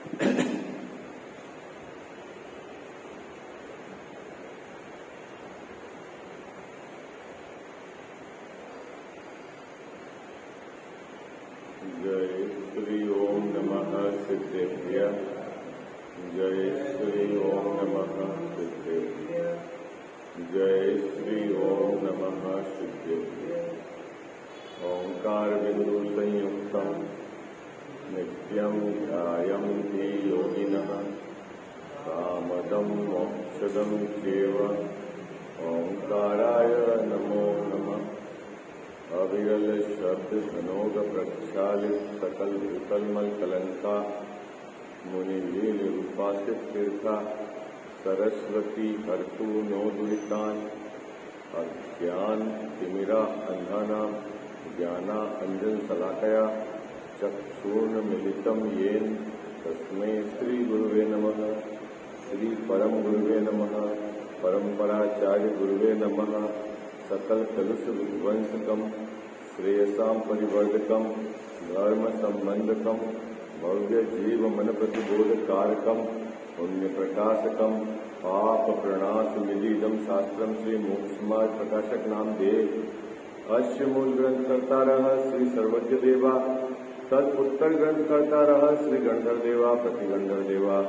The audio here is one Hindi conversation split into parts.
जय श्री ओम नमः सिद्धेभ्यः। जय श्री ओम नमः सिद्धेभ्यः। जय श्री ओम नमः सिद्धेभ्यः। ओंकार बिंदु संयुक्तम नित्यं ध्यायन्ति योगिनः कामदं मोक्षदं चैव। ओंकाराय नमो नमः। अविरल शब्द धनोग प्रक्षालित सकल विकलमल कलंका मुनिलीन रूपासित तीर्था सरस्वती हर्तु नो दुरितान। अज्ञान तिमिरा अंधाना ज्ञाना अंजन सलाकया चक्षुर्ण मिलितम येन तस्मै श्री गुरुवे नमः। श्री परम गुरुवे नमः। परंपराचार्य गुरुवे नमः। सकल कलुष विध्वंसकम श्रेयसां परिवर्धकम धर्म संबंधकम भव्य जीव मन प्रतिबोध कारकम पुण्य प्रकाशकम पाप प्रणाश विदिदम शास्त्रम श्री मोक्षमार्ग प्रकाशक नाम देव। अश्य मूल ग्रंथ करता रह श्री सर्वज्ञ देवा। तत्उत्तर ग्रंथ करता रह श्री गणधर देवा प्रतिगणधर देवा।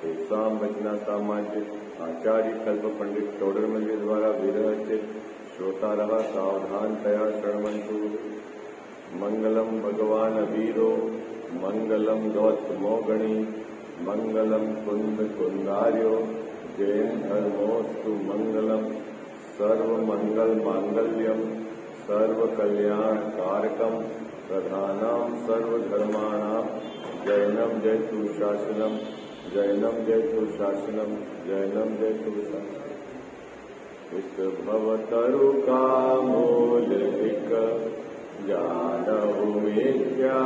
तेषां वचना सामान्य आचार्य कल्प पंडित टोडरमल्य द्वारा विरचित श्रोता रहा सावधान तया शरणवंतु। मंगलम भगवान वीरो मंगलम गौतमो गणी मंगलम कुंद कुंदार्यो जैन धर्मोस्तु मंगलम। सर्व मंगल मांगल्यम सर्व कल्याण कारकम प्रधानाम सर्वधर्माणाम जैनम जयतु शासनम जैनम जयतु शासनम जैनम जयतु शासनम। इस भवतरु का मूलिक जानहु मिथ्या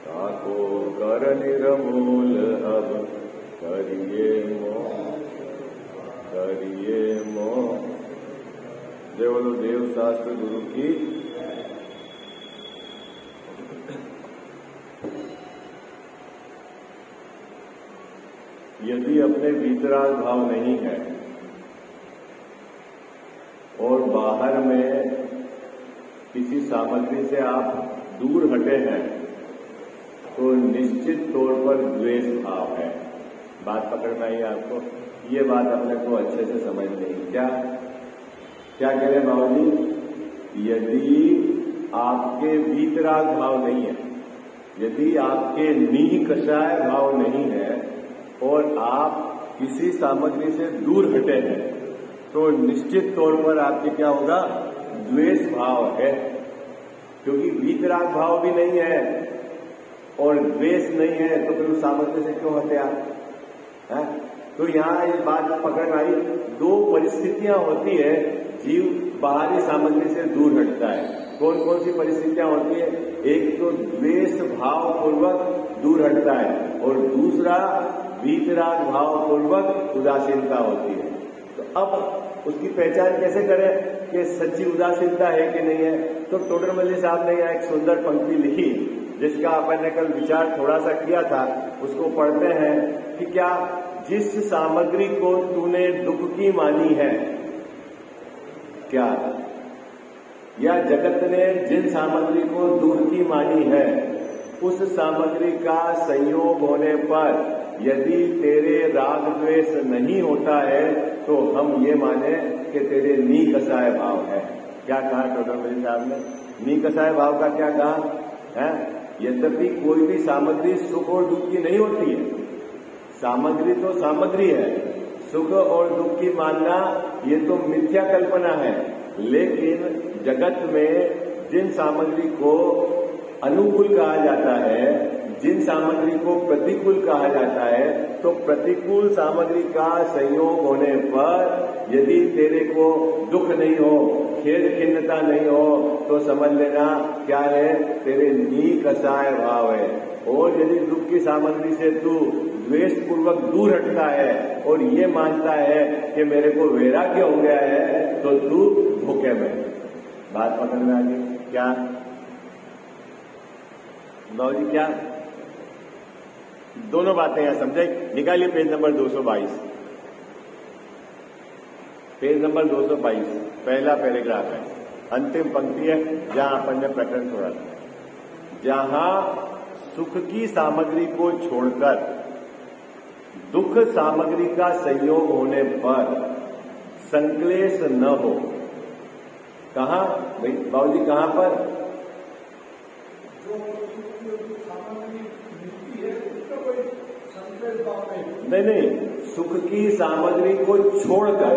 ताको कर निरमूल अब करिए मोह। जय बोलो देव शास्त्र गुरु की। यदि अपने भीतराग भाव नहीं है और बाहर में किसी सामग्री से आप दूर हटे हैं तो निश्चित तौर पर द्वेष भाव है। बात पकड़ में आई आपको? ये बात अपने को अच्छे से समझ नहीं। क्या कह रहे बाबू जी? यदि आपके वीतराग भाव नहीं है, यदि आपके नीह कषाय भाव नहीं है और आप किसी सामग्री से दूर हटे हैं तो निश्चित तौर पर आपके क्या होगा? द्वेष भाव है। क्योंकि वीतराग भाव भी नहीं है और द्वेष नहीं है तो फिर उस सामग्री से क्यों हटे आप? तो यहाँ ये बात पकड़ आई। दो परिस्थितियां होती है जीव बाहरी सामग्री से दूर हटता है। कौन कौन सी परिस्थितियां होती है? एक तो द्वेष भाव पूर्वक दूर हटता है और दूसरा वीतराग भाव पूर्वक उदासीनता होती है। तो अब उसकी पहचान कैसे करें कि सच्ची उदासीनता है कि नहीं है? तो टोडरमल्ली साहब ने यहाँ एक सुंदर पंक्ति लिखी जिसका अपन ने कल विचार थोड़ा सा किया था। उसको पढ़ते हैं कि क्या जिस सामग्री को तूने दुख की मानी है, क्या या जगत ने जिन सामग्री को दुख की मानी है, उस सामग्री का संयोग होने पर यदि तेरे राग द्वेष नहीं होता है तो हम ये माने कि तेरे नी कसाय भाव है। क्या कहा टोडरमल्ली साहब ने? नी कसाय भाव का क्या कहा है? यद्यपि कोई भी सामग्री सुख और दुख की नहीं होती है। सामग्री तो सामग्री है, सुख और दुख की मानना ये तो मिथ्या कल्पना है। लेकिन जगत में जिन सामग्री को अनुकूल कहा जाता है, जिन सामग्री को प्रतिकूल कहा जाता है, तो प्रतिकूल सामग्री का संयोग होने पर यदि तेरे को दुख नहीं हो, खेद खिन्नता नहीं हो, तो समझ लेना क्या है? तेरे नी कसाय भाव है। और यदि दुख की सामग्री से तू द्वेष पूर्वक दूर हटता है और ये मानता है कि मेरे को वैराग्य हो गया है, तो तू धोखे में। बात पकड़ में आ गई? क्या बाबूजी? क्या दोनों बातें यहां समझे। निकालिए पेज नंबर 222, पेज नंबर 222, पहला पैराग्राफ है, अंतिम पंक्ति है जहां अपन ने प्रकरण छोड़ा था। जहां सुख की सामग्री को छोड़कर दुख सामग्री का संयोग होने पर संक्लेश न हो। कहां भाई बाबूजी, कहां पर? नहीं, सुख की सामग्री को छोड़कर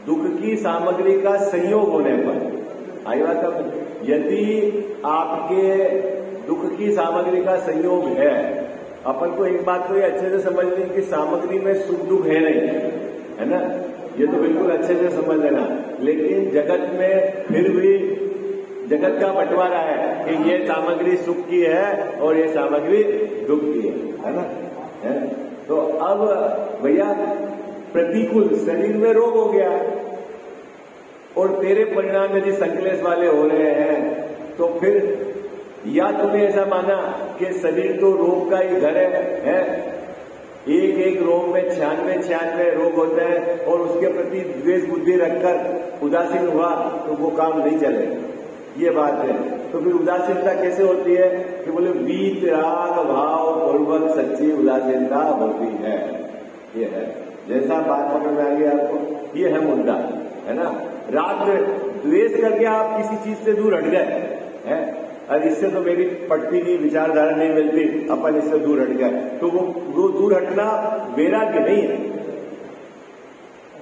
दुख की सामग्री का संयोग होने पर। आई बात अब, यदि आपके दुख की सामग्री का संयोग है, अपन को एक बात तो ये अच्छे से समझ लें कि सामग्री में सुख दुख है नहीं, है ना, ये तो बिल्कुल अच्छे से समझ लेना। लेकिन जगत में फिर भी जगत का बंटवारा है कि ये सामग्री सुख की है और ये सामग्री दुख की है ना, है? तो अब भैया प्रतिकूल शरीर में रोग हो गया और तेरे परिणाम यदि संक्लेश वाले हो रहे हैं तो फिर या तूने ऐसा माना कि शरीर तो रोग का ही घर है? एक एक रोग में 96 रोग होते हैं और उसके प्रति द्वेष बुद्धि रखकर उदासीन हुआ तो वो काम नहीं चलेगा, ये बात है। तो फिर उदासीनता कैसे होती है कि बोले वीतराग भाव पूर्वक सच्ची उदासीनता होती है। ये है, जैसा बात पकड़ में आ गई आपको, ये है मुद्दा, है ना। रात द्वेष करके आप किसी चीज से दूर हट गए हैं, और इससे तो मेरी पटती नहीं, विचारधारा नहीं मिलती, अपन इससे दूर हट गए, तो वो दूर हटना वैराग्य नहीं है,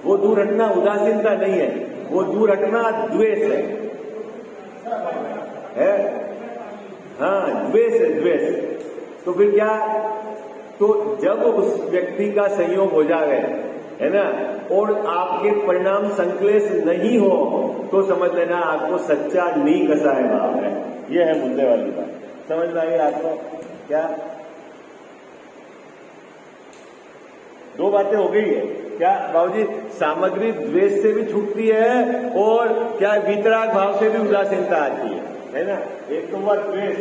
वो दूर हटना उदासीनता नहीं है, वो दूर हटना द्वेष है? हाँ, द्वेष है, द्वेष। तो फिर क्या? तो जब उस व्यक्ति का संयोग हो जाए, है ना, और आपके परिणाम संक्लेश नहीं हो तो समझ लेना आपको सच्चा नी कसाय भाव है। यह है मुद्दे वाली बात, समझ में आई आपको? क्या दो बातें हो गई है क्या बाबूजी? सामग्री द्वेष से भी छूटती है और क्या वीतराग भाव से भी उदासीनता आती है ना। एक तो हुआ द्वेष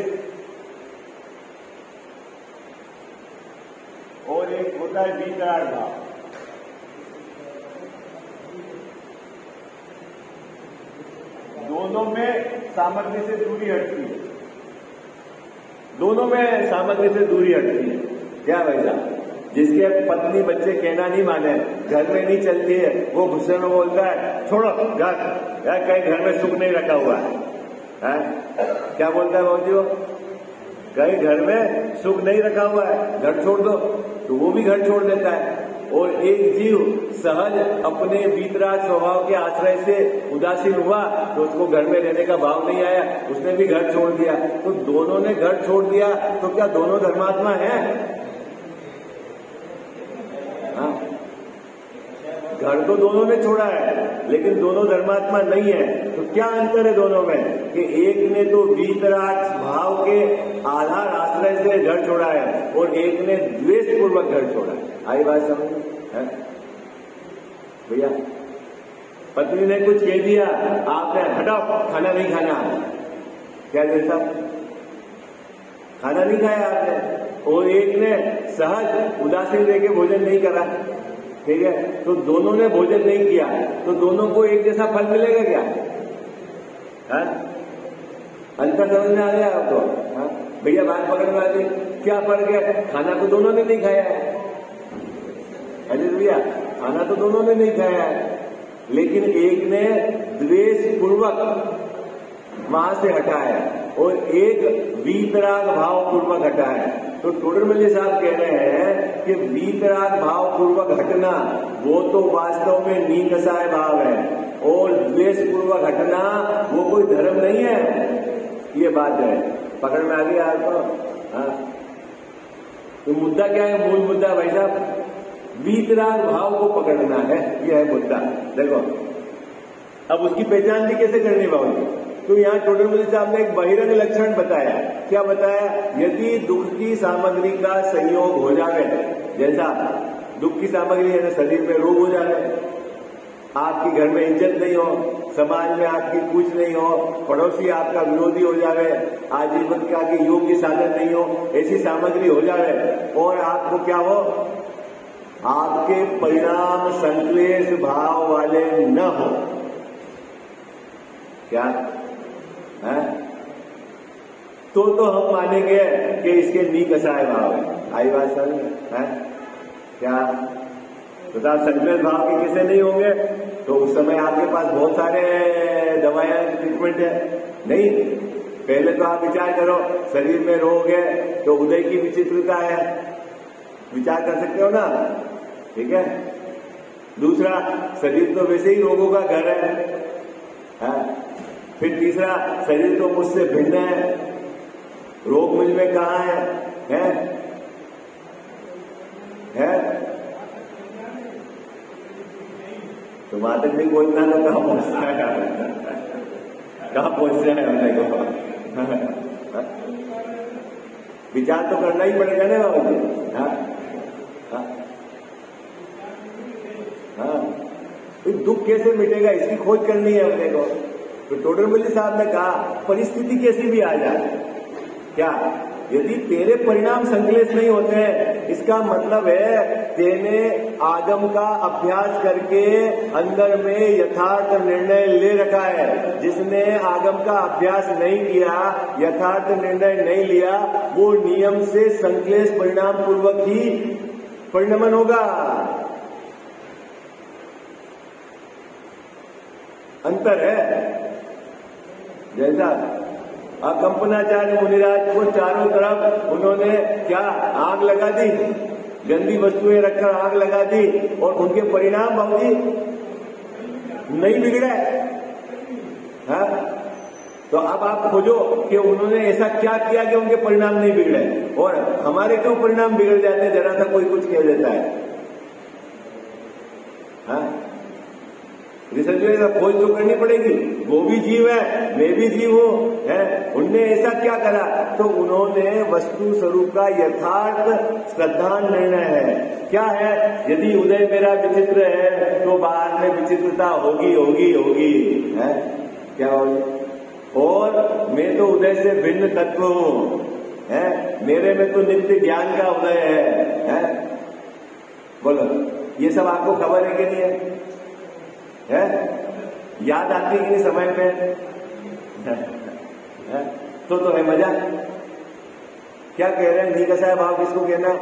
और एक होता है वीतराग भाव। दोनों में सामग्री से दूरी हटती है, दोनों में सामग्री से दूरी हटती है। क्या भाई साहब? जिसके पत्नी बच्चे कहना नहीं माने, घर में नहीं चलती है, वो गुस्से में बोलता है छोड़ो घर, कहीं घर में सुख नहीं रखा हुआ है? क्या बोलता है बाबूजी? वो कहीं घर में सुख नहीं रखा हुआ है, घर छोड़ दो, तो वो भी घर छोड़ देता है। और एक जीव सहज अपने वीतराग स्वभाव के आश्रय से उदासीन हुआ तो उसको घर में रहने का भाव नहीं आया, उसने भी घर छोड़ दिया। तो दोनों ने घर छोड़ दिया, तो क्या दोनों धर्मात्मा हैं? हाँ, घर तो दोनों ने छोड़ा है लेकिन दोनों धर्मात्मा नहीं है। तो क्या अंतर है दोनों में कि एक ने तो वीतराग भाव के आधार आश्रय से घर छोड़ा है और एक ने द्वेष पूर्वक घर छोड़ा है। आई बात समझ है भैया? पत्नी ने कुछ कह दिया, आपने हटाओ खाना नहीं खाना, क्या जैसा खाना नहीं खाया आपने, और एक ने सहज उदासीन रह के भोजन नहीं करा, ठीक है, तो दोनों ने भोजन नहीं किया तो दोनों को एक जैसा फल मिलेगा क्या? हाँ? अंतर समझ में आ गया आपको? हाँ? भैया बात पकड़ में आती, क्या फर्क है? खाना तो दोनों ने नहीं खाया है, अजय भैया, खाना तो दोनों ने नहीं खाया है, लेकिन एक ने द्वेष पूर्वक वहां से हटा है और एक वीतराग भाव पूर्वक हटा है। तो टोडरमल साहब कह रहे हैं कि वीतराग भाव पूर्वक हटना वो तो वास्तव में नीकसाय भाव है और द्वेष पूर्वक हटना वो कोई धर्म नहीं है। ये बात है, पकड़ में आ गई आपको? हाँ, तो मुद्दा क्या है? मूल मुद्दा भाई साहब वीतराग भाव को पकड़ना है, यह है मुद्दा। देखो अब उसकी पहचान भी कैसे करनी बाबूजी? तो यहाँ टोडरमल साहब ने एक बहिरंग लक्षण बताया। क्या बताया? यदि दुख की सामग्री का संयोग हो जाए, जैसा दुख की सामग्री है ना, शरीर में रोग हो जाए, आपकी घर में इज्जत नहीं हो, समाज में आपकी पूछ नहीं हो, पड़ोसी आपका विरोधी हो जावे, आजीविका के योग्य साधन नहीं हो, ऐसी सामग्री हो जावे और आपको क्या हो, आपके परिणाम संक्लेश भाव वाले न हो, क्या है? तो हम मानेंगे कि इसके निकषाय भाव है। आई बात समझ है क्या? तो साहब संक्लेश भाव के किसे नहीं होंगे? तो उस समय आपके पास बहुत सारे दवाइयां ट्रीटमेंट है नहीं। पहले तो आप विचार करो, शरीर में रोग है तो उदय की विचित्रता है, विचार कर सकते हो ना, ठीक है। दूसरा, शरीर तो वैसे ही रोगों का घर है। फिर तीसरा, शरीर तो मुझसे भिन्न है, रोग मुझ में कहाँ है? तो माता नहीं बोलना तो कहाँ पहुंचता है, कहाँ पहुंचना है हमने को? विचार तो करना ही पड़ेगा ना बाबू जी। हाँ, तो दुख कैसे मिटेगा इसकी खोज करनी है अपने को। तो टोडरमल साहब ने कहा परिस्थिति कैसी भी आ जाए, क्या यदि तेरे परिणाम संक्लेश नहीं होते हैं, इसका मतलब है तेने आगम का अभ्यास करके अंदर में यथार्थ निर्णय ले रखा है। जिसने आगम का अभ्यास नहीं किया, यथार्थ निर्णय नहीं लिया, वो नियम से संक्लेश परिणाम पूर्वक ही परिणमन होगा। अंतर है। जैसा कंपनाचार्य मुनिराज को चारों तरफ उन्होंने क्या आग लगा दी, गंदी वस्तुएं रखकर आग लगा दी और उनके परिणाम बाबूजी नहीं बिगड़े। हाँ, तो अब आप खोजो कि उन्होंने ऐसा क्या किया कि उनके परिणाम नहीं बिगड़े, और हमारे क्यों परिणाम बिगड़ जाते हैं जरा सा कोई कुछ कह देता है। हाँ, रिसर्च खोज तो करनी पड़ेगी। वो भी जीव है, मैं भी जीव हूं, है। उनने ऐसा क्या करा? तो उन्होंने वस्तु स्वरूप का यथार्थ श्रद्धान निर्णय है। क्या है? यदि उदय मेरा विचित्र है तो बाहर में विचित्रता होगी होगी होगी, है क्या होगी? और मैं तो उदय से भिन्न तत्व हूं, है। मेरे में तो नित्य ज्ञान का उदय है। बोलो, ये सब आपको खबर है कि नहीं है? याद आती है कि नहीं समय पे? तो है मजा। क्या कह रहे हैं? निकषाय भाव किसको कहना?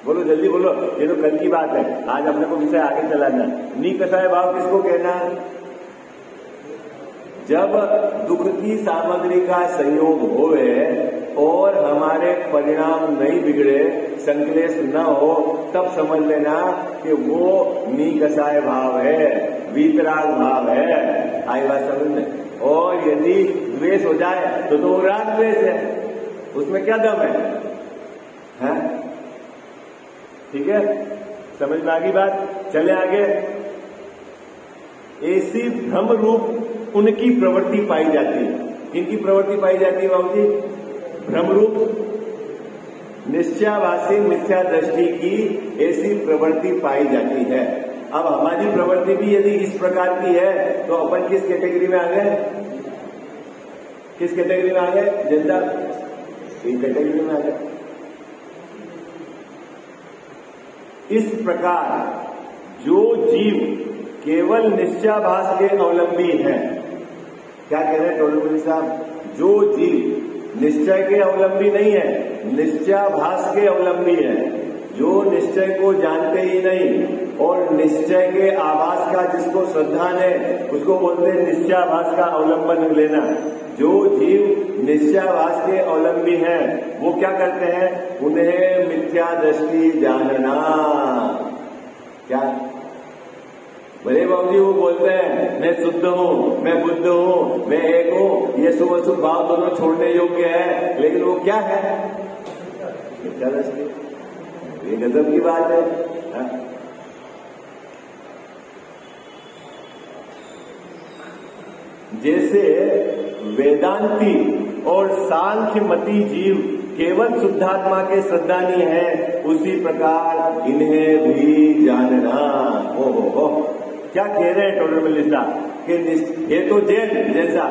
बोलो जल्दी बोलो, ये तो कल की बात है, आज अपने को विषय आगे चलाना। निकषाय भाव किसको कहना? जब दुख की सामग्री का संयोग होवे और हमारे परिणाम नहीं बिगड़े, संक्लेश न हो, तब समझ लेना कि वो निकषाय भाव है, वीतराग भाव है। आई बात समझ में? और यदि द्वेष हो जाए तो राग द्वेष है, उसमें क्या दम है? ठीक है, समझ में आ गई बात? चले आगे। ऐसी भ्रम रूप उनकी प्रवृत्ति पाई जाती है। किनकी प्रवृत्ति पाई जाती है बाबू जी? भ्रम रूप निश्चयाभासी मिथ्या दृष्टि की ऐसी प्रवृत्ति पाई जाती है। अब हमारी प्रवृत्ति भी यदि इस प्रकार की है तो अपन किस कैटेगरी में आ गए? किस कैटेगरी में आ गए? जनता इस कैटेगरी में आ गए। इस प्रकार जो जीव केवल निश्चयाभास के अवलंबी है, क्या कह रहे हैं टोडरमल साहब? जो जीव निश्चय के अवलंबी नहीं है, निश्चयाभास के अवलंबी है, जो निश्चय को जानते ही नहीं और निश्चय के आभास का जिसको श्रद्धा है उसको बोलते हैं निश्चयाभास का अवलंबन लेना। जो जीव निश्चयाभास के अवलंबी हैं वो क्या करते हैं? उन्हें मिथ्या दृष्टि जानना। क्या भले बाबूजी वो बोलते हैं मैं शुद्ध हूँ, मैं बुद्ध हूँ, मैं एक हूँ, ये शुभ अशुभ भाव दोनों छोड़ने योग्य है, लेकिन वो क्या है? मिथ्या दृष्टि। ये गजब की बात है। जैसे वेदांती और सांख्यमती जीव केवल शुद्धात्मा के श्रद्धानी है, उसी प्रकार इन्हें भी जानना। ओहो, क्या कह रहे हैं टोडर मल्लिक साहब कि ये तो जैन जैसा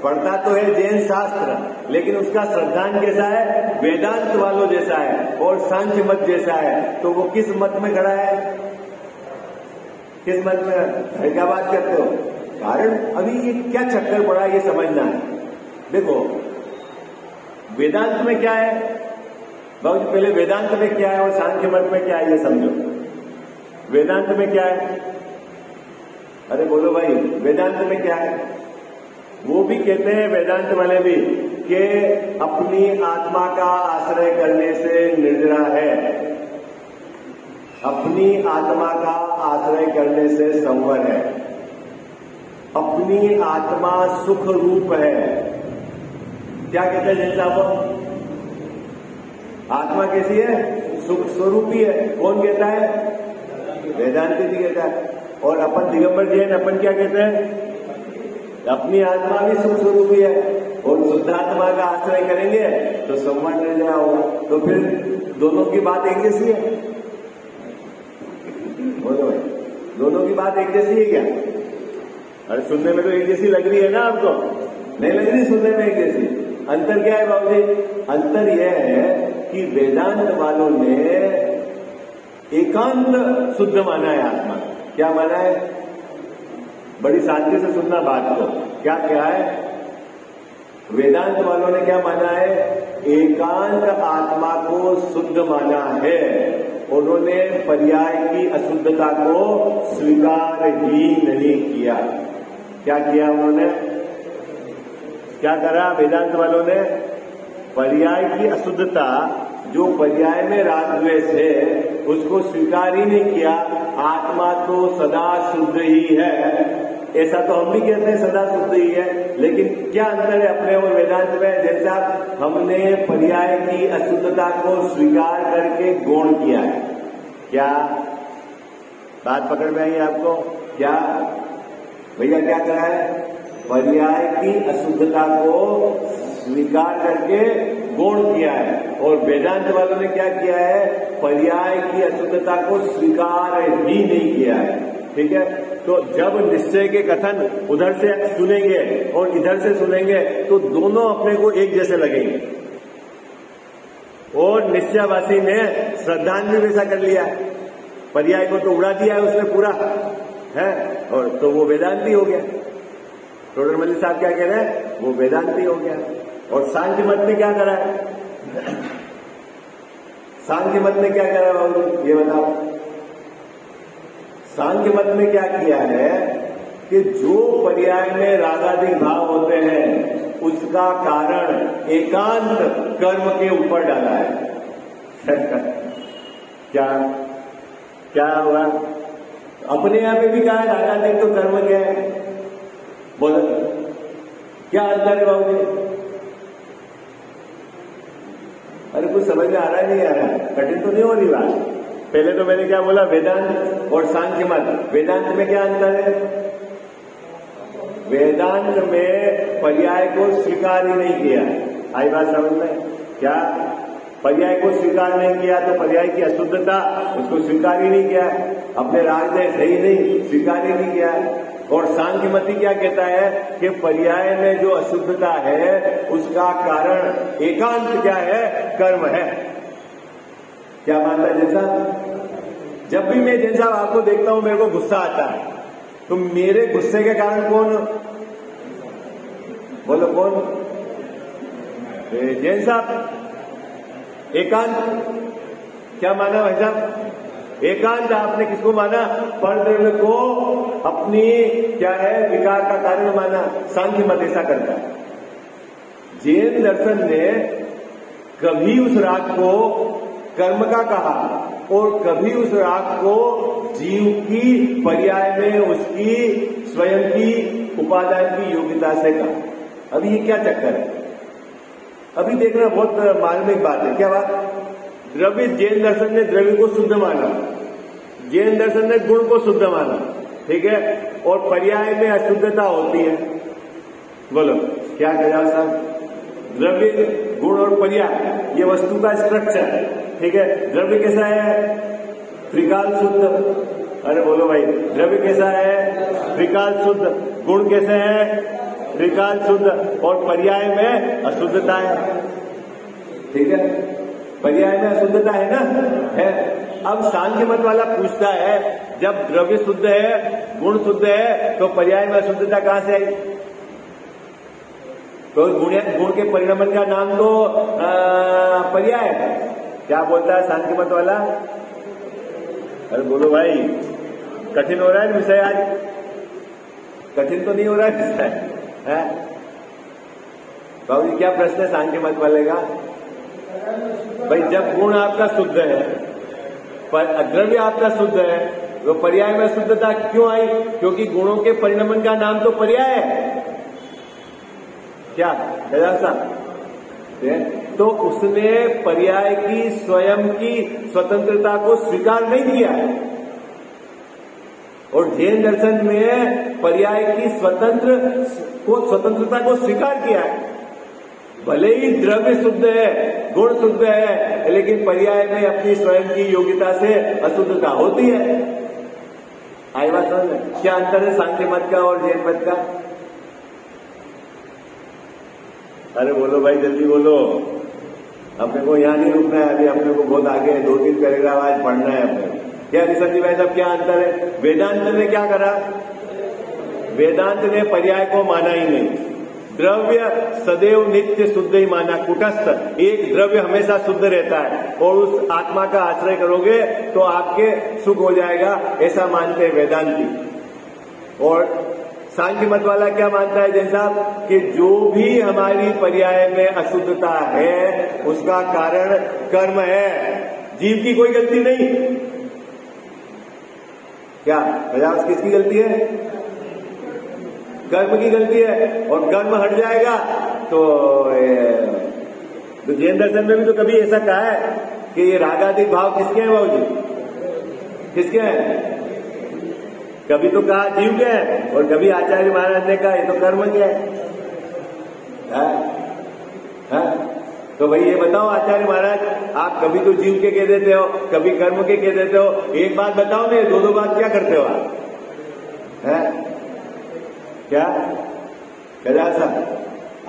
पढ़ता तो है जैन शास्त्र, लेकिन उसका श्रद्धांत कैसा है? वेदांत वालों जैसा है और सांख्य मत जैसा है। तो वो किस मत में खड़ा है? किस मत में? क्या बात करते हो? कारण अभी ये क्या चक्कर पड़ा ये समझना है। देखो वेदांत में क्या है बाबू जी, पहले वेदांत में क्या है और सांख्य मत में क्या है ये समझो। वेदांत में क्या है? अरे बोलो भाई, वेदांत में क्या है? वो भी कहते हैं वेदांत वाले भी कि अपनी आत्मा का आश्रय करने से निर्जरा है, अपनी आत्मा का आश्रय करने से संवर है, अपनी आत्मा सुख रूप है। क्या कहते हैं जैसा वो? आत्मा कैसी है? सुख स्वरूपी है। कौन कहता है? वेदांत जी कहता है। और अपन दिगंबर जैन अपन क्या कहते हैं? अपनी आत्मा भी सुख स्वरूपी है और शुद्ध आत्मा का आश्रय करेंगे तो संवर निर्जरा होगा। तो फिर दोनों की बात एक जैसी है? बोलो भाई, दोनों की बात एक जैसी है क्या? अरे सुनने में तो एक जैसी लग रही है ना आपको? नहीं लग रही सुनने में एक जैसी? अंतर क्या है बाबू जी? अंतर यह है कि वेदांत वालों ने एकांत शुद्ध माना है आत्मा। क्या माना है? बड़ी शांति से सुनना बात को। क्या क्या है? वेदांत वालों ने क्या माना है? एकांत आत्मा को शुद्ध माना है। उन्होंने पर्याय की अशुद्धता को स्वीकार ही नहीं किया। क्या किया उन्होंने? क्या करा वेदांत वालों ने? पर्याय की अशुद्धता, जो पर्याय में राग द्वेष है, उसको स्वीकार ही नहीं किया। आत्मा तो सदा शुद्ध ही है, ऐसा तो हम भी कहते हैं सदा शुद्ध ही है। लेकिन क्या अंतर है अपने और वेदांत में? जैसा हमने पर्याय की अशुद्धता को स्वीकार करके गौण किया है। क्या बात पकड़ में आई आपको? क्या भैया क्या करा है? पर्याय की अशुद्धता को स्वीकार करके गौण किया है। और वेदांत वालों ने क्या किया है? पर्याय की अशुद्धता को स्वीकार ही नहीं किया है। ठीक है, तो जब निश्चय के कथन उधर से सुनेंगे और इधर से सुनेंगे तो दोनों अपने को एक जैसे लगेंगे। और निश्चयवासी ने श्रद्धांत भी वैसा कर लिया है, पर्याय को तो उड़ा दिया है उसने पूरा है, और तो वो वेदांती हो गया। टोडर मल्लिक साहब क्या कह रहे हैं? वो वेदांती हो गया। और सांख्य मत ने क्या करा है? सांख्य मत ने क्या करा बाबू ये बताओ? सांख्य मत ने क्या किया है कि जो पर्याय में रागाधिक भाव होते हैं उसका कारण एकांत कर्म के ऊपर डाला है। क्या क्या हुआ? अपने यहां पे भी कहा है रागाधिक तो कर्म क्या है? बोलो क्या अंतर है बाबू जी? अरे कुछ समझ में आ रहा है नहीं आ रहा? कठिन तो नहीं हो रही बात? पहले तो मैंने क्या बोला? वेदांत और सांख्य मत। वेदांत में क्या अंतर है? वेदांत में पर्याय को स्वीकार ही नहीं किया। आई बात समझ में? क्या पर्याय को स्वीकार नहीं किया तो पर्याय की अशुद्धता उसको स्वीकार ही नहीं किया, अपने राग द्वेष है ही नहीं, स्वीकार ही नहीं किया। और सांख्यमती क्या कहता है कि पर्याय में जो अशुद्धता है उसका कारण एकांत क्या है? कर्म है। क्या मानता है जैसा? जब भी मैं जैसा आपको देखता हूं मेरे को गुस्सा आता है, तो मेरे गुस्से के कारण कौन? बोलो कौन? जैन साहब। एकांत क्या माना भाई साहब? एकांत आपने किसको माना? परद्रव्य को अपनी क्या है विकार का कारण माना। सांख्य मत ऐसा करता है। जैन दर्शन ने कभी उस राग को कर्म का कहा और कभी उस राग को जीव की पर्याय में उसकी स्वयं की उपादान की योग्यता से कहा। अभी ये क्या चक्कर है? अभी देखना बहुत मार्मिक बात है। क्या बात? द्रव्य, जैन दर्शन ने द्रव्य को शुद्ध माना, जैन दर्शन ने गुण को शुद्ध माना, ठीक है, और पर्याय में अशुद्धता होती है। बोलो क्या कहा साहब? द्रव्य, गुण और पर्याय ये वस्तु का स्ट्रक्चर है, ठीक है। द्रव्य कैसा है? त्रिकाल शुद्ध, अरे बोलो भाई, द्रव्य कैसा है? त्रिकाल शुद्ध। गुण कैसे हैं? त्रिकाल शुद्ध। और पर्याय में अशुद्धता है। ठीक है, पर्याय में अशुद्धता है ना, है। अब सांख्य मत वाला पूछता है, जब द्रव्य शुद्ध है, गुण शुद्ध है, तो पर्याय में अशुद्धता कहां से आई? तो गुण के परिणमन का नाम तो पर्याय है। क्या बोलता है सांख्य मत वाला? अरे बोलो भाई, कठिन हो रहा है विषय आज? कठिन तो नहीं हो रहा है विषय? बाबू जी क्या प्रश्न है सांख्य मत वाले का? भाई जब गुण आपका शुद्ध है, पर द्रव्य आपका शुद्ध है, तो पर्याय में शुद्धता क्यों आई? क्योंकि गुणों के परिणमन का नाम तो पर्याय है। क्या तो उसने पर्याय की स्वयं की स्वतंत्रता को स्वीकार नहीं किया। और जैन दर्शन में पर्याय की स्वतंत्रता को स्वीकार किया है। भले ही द्रव्य शुद्ध है, गुण शुद्ध है, लेकिन पर्याय में अपनी स्वयं की योग्यता से अशुद्धता होती है। आई बात समझ में? क्या अंतर है सांख्य मत का और जैन मत का? अरे बोलो भाई, जल्दी बोलो। अपने को यहाँ नहीं रुकना है, अभी अपने को बहुत आगे 2-3 पैराग्राफ आज पढ़ना है अपने। क्या ऋषभ जी भाई साहब, क्या अंतर है? वेदांत ने क्या करा? वेदांत ने पर्याय को माना ही नहीं। द्रव्य सदैव नित्य शुद्ध ही माना, कुटस्थ। एक द्रव्य हमेशा शुद्ध रहता है और उस आत्मा का आश्रय करोगे तो आपके सुख हो जाएगा, ऐसा मानते हैं वेदांती। और सांख्य मत वाला क्या मानता है जैन साहब? कि जो भी हमारी पर्याय में अशुद्धता है उसका कारण कर्म है, जीव की कोई गलती नहीं। क्या प्रयास किसकी गलती है? कर्म की गलती है। और कर्म हट जाएगा तो जैन दर्शन में भी तो कभी ऐसा कहा है कि ये रागादिक भाव किसके हैं बाबूजी? किसके हैं? कभी तो कहा जीव के हैं और कभी आचार्य महाराज ने कहा ये तो कर्म के है। तो भाई ये बताओ आचार्य महाराज, आप कभी तो जीव के कह देते हो, कभी कर्म के कह देते हो। एक बात बताओ ना, दो बात क्या करते हो आप? है क्या कजा साहब?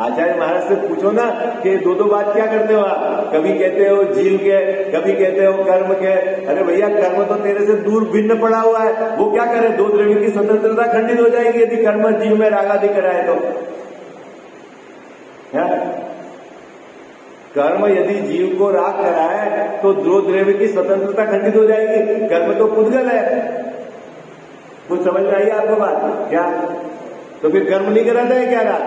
आचार्य महाराज से पूछो ना कि दो बात क्या करते हो आप? कभी कहते हो जीव के, कभी कहते हो कर्म के। अरे भैया, कर्म तो तेरे से दूर भिन्न पड़ा हुआ है, वो क्या करे? दो द्रव्य की स्वतंत्रता खंडित हो जाएगी यदि कर्म जीव में रागादि कराए तो। है? कर्म यदि जीव को राग कराए तो दो द्रव्य की स्वतंत्रता खंडित हो जाएगी। कर्म तो पुद्गल है। कुछ समझ में आई आपको बात? क्या तो फिर कर्म नहीं कराता है क्या राग?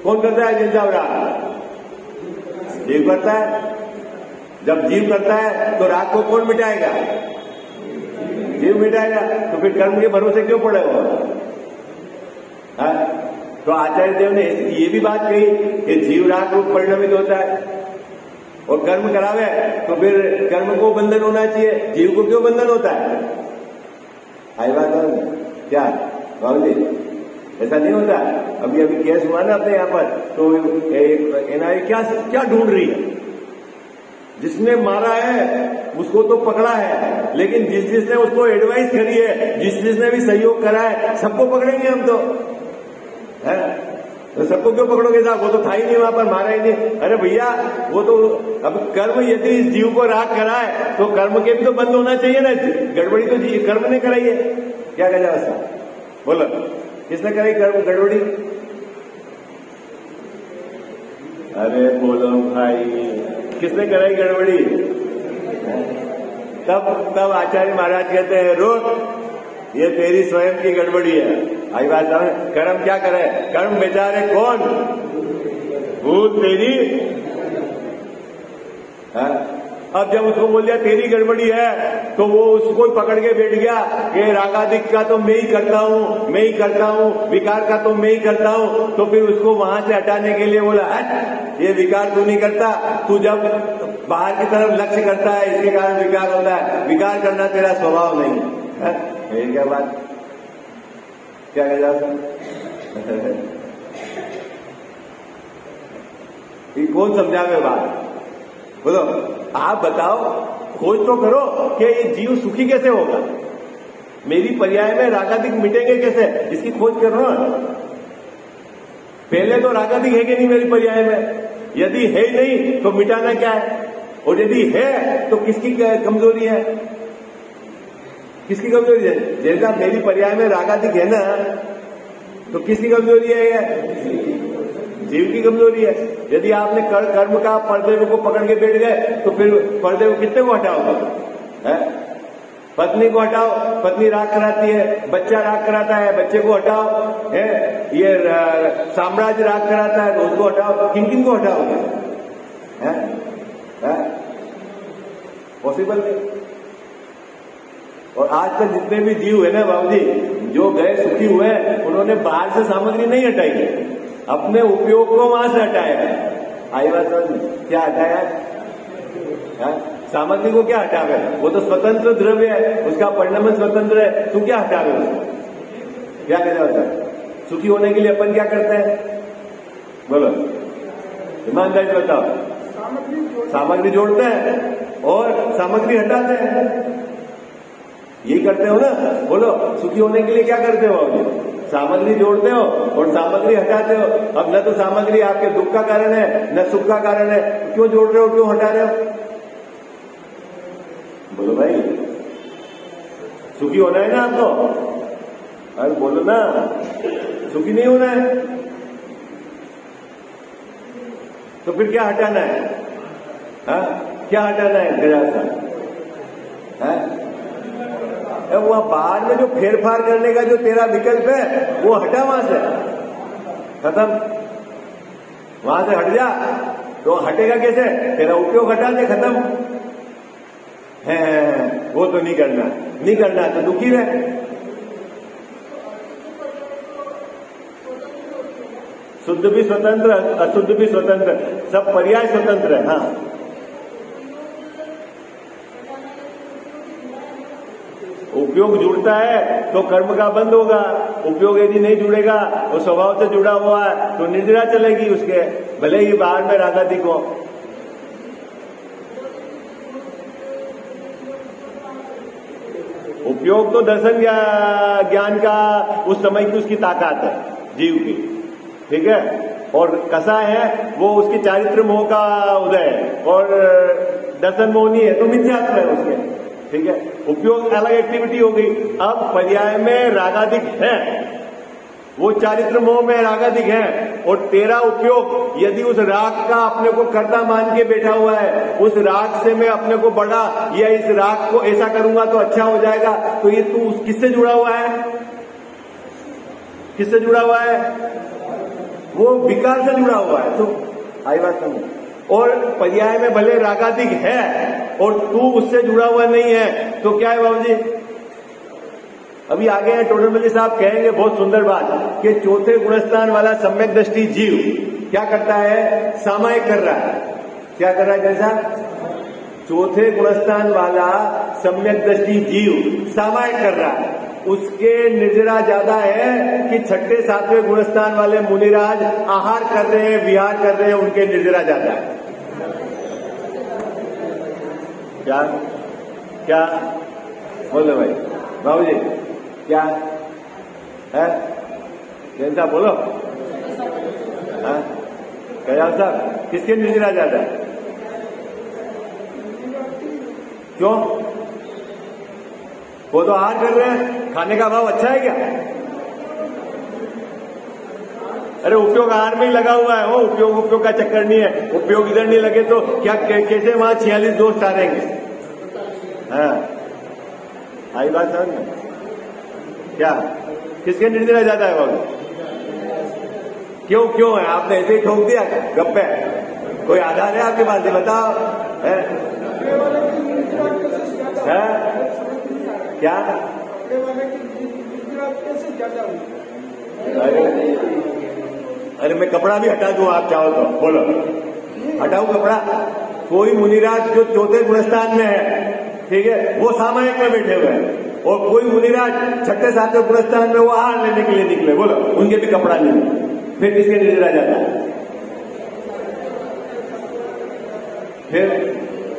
कौन करता है जन साहब राग? जीव करता है। जब जीव करता है तो राग को कौन मिटाएगा? जीव मिटाएगा। तो फिर कर्म के भरोसे क्यों पड़े हो? तो आचार्य देव ने ये भी बात कही कि जीव राग रूप परिणमित होता है और कर्म करावे तो फिर कर्म को बंधन होना चाहिए, जीव को क्यों बंधन होता है? आई बात है क्या बाबू जी? ऐसा नहीं होता। अभी केस हुआ ना अपने यहाँ पर, तो एनआईए क्या ढूंढ रही है? जिसने मारा है उसको तो पकड़ा है, लेकिन जिसने उसको एडवाइस करी है, जिसने भी सहयोग करा है, सबको पकड़ेंगे हम तो, है? तो सबको क्यों पकड़ोगे साहब? वो तो था ही नहीं वहां पर, मारा ही नहीं। अरे भैया, वो तो अब कर्म यदि इस जीव को राग कराए तो कर्म के भी तो बंद होना चाहिए ना। गड़बड़ी तो कर्म ने कराई है। क्या कहा जाए साहब? बोलो, किसने कराई कर्म गड़बड़ी? अरे बोलो भाई, किसने कराई गड़बड़ी? तब आचार्य महाराज कहते हैं रोक, ये तेरी स्वयं की गड़बड़ी है। आई बात समझ? कर्म क्या करे? कर्म बेचारे कौन? भूत तेरी। अब जब उसको बोल दिया तेरी गड़बड़ी है, तो वो उसको पकड़ के बैठ गया कि रागादिक का तो मैं ही करता हूँ, विकार का तो मैं ही करता हूँ। तो फिर उसको वहां से हटाने के लिए बोला, हट, ये विकार तू नहीं करता, तू जब बाहर की तरफ लक्ष्य करता है इसके कारण विकार होता है, विकार करना तेरा स्वभाव नहीं है। यही क्या बात? क्या कह जाता? कौन समझावे बात? बोलो, आप बताओ, खोज तो करो कि ये जीव सुखी कैसे होगा, मेरी पर्याय में रागादिक मिटेंगे कैसे, इसकी खोज करो ना। पहले तो रागादिक है कि नहीं मेरी पर्याय में, यदि है ही नहीं तो मिटाना क्या है, और यदि है तो किसकी कमजोरी है, किसकी कमजोरी है। जैसा मेरी पर्याय में रागादिक है ना, तो किसकी कमजोरी है, ये जीव की कमजोरी है। यदि आपने कर्म का पर्दे को पकड़ के बैठ गए तो फिर पर्दे को कितने को हटाओगे, है? पत्नी को हटाओ, पत्नी राग कराती है, बच्चा राग कराता है, बच्चे को हटाओ, है? ये साम्राज्य राग कराता है तो उसको हटाओ, किन किन को हटाओगे, है? पॉसिबल नहीं। और आज तक जितने भी जीव है ना बाबूजी, जो गए सुखी हुए, उन्होंने बाहर से सामग्री नहीं हटाई है, अपने उपयोग को वहां से हटाया है। आई बात समझ में? क्या हटाया है? सामग्री को क्या हटावे, वो तो स्वतंत्र द्रव्य है, उसका परिणाम स्वतंत्र है, तू क्या हटावे उसको, क्या कहना होता है। सुखी होने के लिए अपन क्या करते हैं, बोलो ईमानदारी बताओ। सामग्री जोड़ते हैं और सामग्री हटाते हैं, यही करते हो ना, बोलो सुखी होने के लिए क्या करते हो, सामग्री जोड़ते हो और सामग्री हटाते हो। अब न तो सामग्री आपके दुख का कारण है न सुख का कारण है, क्यों जोड़ रहे हो, क्यों हटा रहे हो, बोलो भाई। सुखी होना है ना आपको, अरे बोलो ना, सुखी नहीं होना है तो फिर क्या हटाना है, हा? क्या हटाना है तेरा सा, वो बाहर में जो फेरफार करने का जो तेरा विकल्प है वो हटा, वहां से खत्म, वहां से हट जा। तो हटेगा कैसे, तेरा उपयोग हटा दे, खत्म है, वो तो नहीं करना, नहीं करना तो दुखी रहे। शुद्ध भी स्वतंत्र, अशुद्ध भी स्वतंत्र, सब पर्याय स्वतंत्र है। हाँ, उपयोग जुड़ता है तो कर्म का बंद होगा, उपयोग यदि नहीं जुड़ेगा वो स्वभाव से जुड़ा हुआ है तो निर्जरा चलेगी उसके, भले ही बाहर में रागादिक हो। उपयोग तो दर्शन ज्ञान का उस समय की उसकी ताकत है जीव की, ठीक है। और कसा है वो उसकी चारित्र मोह का उदय है, और दर्शन मोह नहीं है तो मिथ्यात्व है उसके, ठीक है। उपयोग अलग एक्टिविटी हो गई। अब पर्याय में रागादिक है, वो चारित्र मोह में रागादिक है, और तेरा उपयोग यदि उस राग का अपने को कर्ता मान के बैठा हुआ है, उस राग से मैं अपने को बड़ा या इस राग को ऐसा करूंगा तो अच्छा हो जाएगा, तो ये तू किससे जुड़ा हुआ है, किससे जुड़ा हुआ है, वो विकार से जुड़ा हुआ है। तो आई बात समझ। और पर्याय में भले रागादिक है और तू उससे जुड़ा हुआ नहीं है तो क्या है बाबूजी, अभी आगे हैं टोटलमली साहब कहेंगे बहुत सुंदर बात कि चौथे गुणस्थान वाला सम्यक दृष्टि जीव क्या करता है, सामायिक कर रहा है। क्या कर रहा है, जैसा चौथे गुणस्थान वाला सम्यक दृष्टि जीव सामायिक कर रहा है, उसके निर्जरा ज्यादा है कि छठे सातवें गुणस्थान वाले मुनिराज आहार कर रहे हैं, विहार कर रहे हैं, उनके निर्जरा ज्यादा है। क्या क्या बोलो भाई बाबूजी, क्या है जनता बोलो, कयाल साहब किसके निर्जरा ज्यादा है, क्यों, वो तो आहार कर रहे हैं, खाने का भाव अच्छा है क्या, अरे उपयोग आहार में ही लगा हुआ है, वो उपयोग का चक्कर नहीं है, उपयोग इधर नहीं लगे तो क्या कैसे वहां 46 दोस्त आ रहेंगे। हाँ, आई बात समझ में, क्या किसके निर्जरा ज्यादा है बाबू, क्यों है, आपने ऐसे ही ठोक दिया गप्पे, कोई आधार है आपके पास, बताओ है? क्या अरे मैं कपड़ा भी हटा दूं आप चाहो तो, बोलो हटाऊं कपड़ा। कोई मुनिराज जो चौथे गुणस्थान में है, ठीक है, वो सामायिक में बैठे हुए हैं, और कोई मुनिराज छठे सातवें गुणस्थान में वो आहार लेने के लिए निकले, बोलो उनके भी कपड़ा नहीं, फिर किसके निर्जरा जाता है,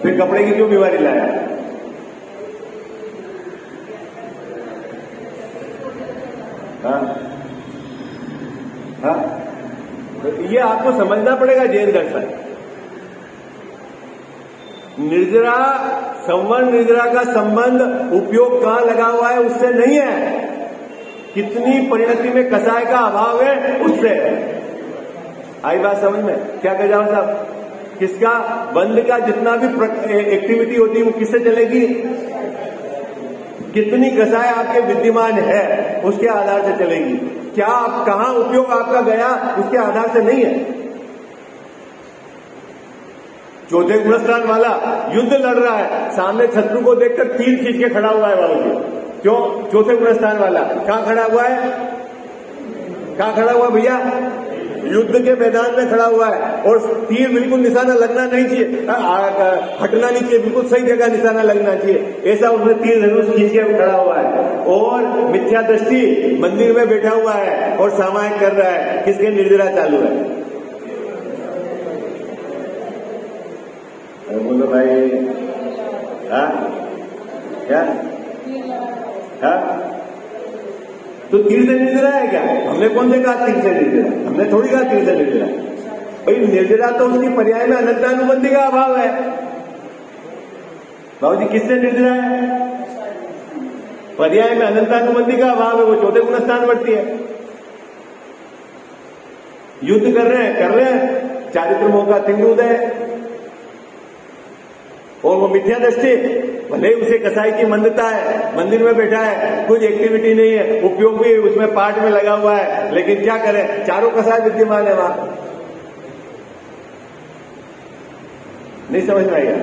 फिर कपड़े की क्यों बीमारी लाया, हाँ हाँ, तो ये आपको समझना पड़ेगा जैन दर्शन। निर्जरा, संवर्ण निर्जरा का संबंध उपयोग कहां लगा हुआ है उससे नहीं है, कितनी परिणति में कसाय का अभाव है उससे। आई बात समझ में? क्या कह जाओ साहब, किसका बंद का जितना भी एक्टिविटी होती है वो किससे चलेगी? कितनी कसाय आपके विद्यमान है उसके आधार से चलेगी। क्या आप कहां उपयोग आपका गया उसके आधार से नहीं है। चौथे गुणस्थान वाला युद्ध लड़ रहा है, सामने शत्रु को देखकर तीर खींच के खड़ा हुआ है बाबूजी। क्यों? चौथे गुणस्थान वाला कहां खड़ा हुआ है? कहां खड़ा हुआ भैया? युद्ध के मैदान में खड़ा हुआ है और तीर बिल्कुल निशाना लगना नहीं चाहिए, हटना नहीं चाहिए, बिल्कुल सही जगह निशाना लगना चाहिए, ऐसा उसने तीर धनुष खींच के खड़ा हुआ है। और मिथ्या दृष्टि मंदिर में बैठा हुआ है और सामायिक कर रहा है, किसके? निर्जरा चालू है। बोलो भाई, हाँ क्या? हाँ, तो तीर से निर्जरा है क्या? हमने कौन से कहा तीर से निर्जरा? हमने थोड़ी कहा तीर से निर्जरा। भाई निर्जरा तो उसकी पर्याय में अनंतानुबंधी का अभाव है। बाबूजी किससे निर्जरा है? पर्याय में अनंतानुबंधी का अभाव है, वो चौथे गुणस्थान बढ़ती है। युद्ध कर रहे हैं, चारित्र मोह का तिंग उदय है और वो मिथ्या दृष्टि, भले उसे कसाई की मंदता है, मंदिर में बैठा है, कुछ एक्टिविटी नहीं है, उपयोग भी उसमें पाठ में लगा हुआ है, लेकिन क्या करें, चारों कसाई विद्यमान है वहां। नहीं समझ में आएगा?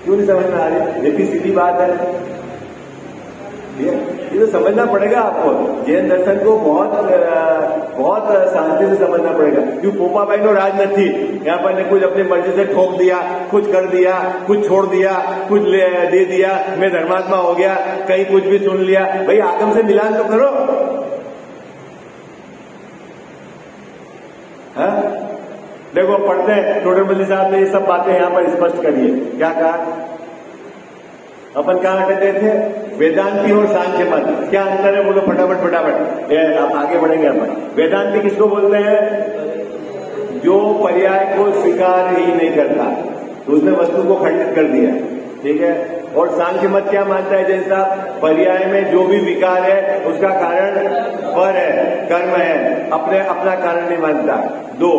क्यों नहीं समझ में आ रही? ये भी सीधी बात है। ये तो समझना पड़ेगा आपको। जैन दर्शन को बहुत शांति से समझना पड़ेगा। क्यों? पोपाबाई नो राज न थी, यहाँ पर ने कुछ अपनी मर्जी से ठोक दिया, कुछ कर दिया, कुछ छोड़ दिया, कुछ दे दिया, मैं धर्मात्मा हो गया, कहीं कुछ भी सुन लिया। भाई आगम से मिलान तो करो। हाँ? देखो पढ़ते हैं, टोडरमल्ली साहब ने ये सब बातें यहाँ पर स्पष्ट करी है। क्या कहा? अपन कहाँ अटके थे? वेदांती और सांख्य मत, क्या अंतर है बोलो फटाफट फटाफट, आप आगे बढ़ेंगे अपन। वेदांती किसको बोलते हैं? जो पर्याय को स्वीकार ही नहीं करता, तो उसने वस्तु को खंडित कर दिया, ठीक है। और सांख्य मत क्या मानता है जैसा? पर्याय में जो भी विकार है उसका कारण पर है, कर्म है, अपना कारण नहीं मानता। दो,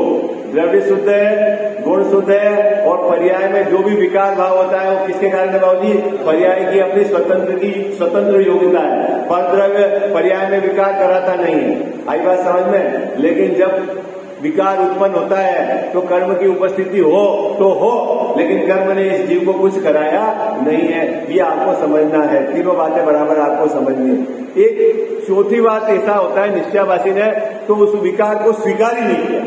द्रव्य शुद्ध है, गुण शुद्ध है, और पर्याय में जो भी विकार भाव होता है वो किसके कारण है बाबूजी? पर्याय की अपनी स्वतंत्र योग्यता है। पर द्रव्य पर्याय में विकार कराता नहीं है। आई बात समझ में? लेकिन जब विकार उत्पन्न होता है तो कर्म की उपस्थिति हो तो हो, लेकिन कर्म ने इस जीव को कुछ कराया नहीं है, ये आपको समझना है। तीनों बातें बराबर आपको समझनी है। एक चौथी बात ऐसा होता है, निश्चयवासी ने तो उस विकार को स्वीकार ही नहीं किया,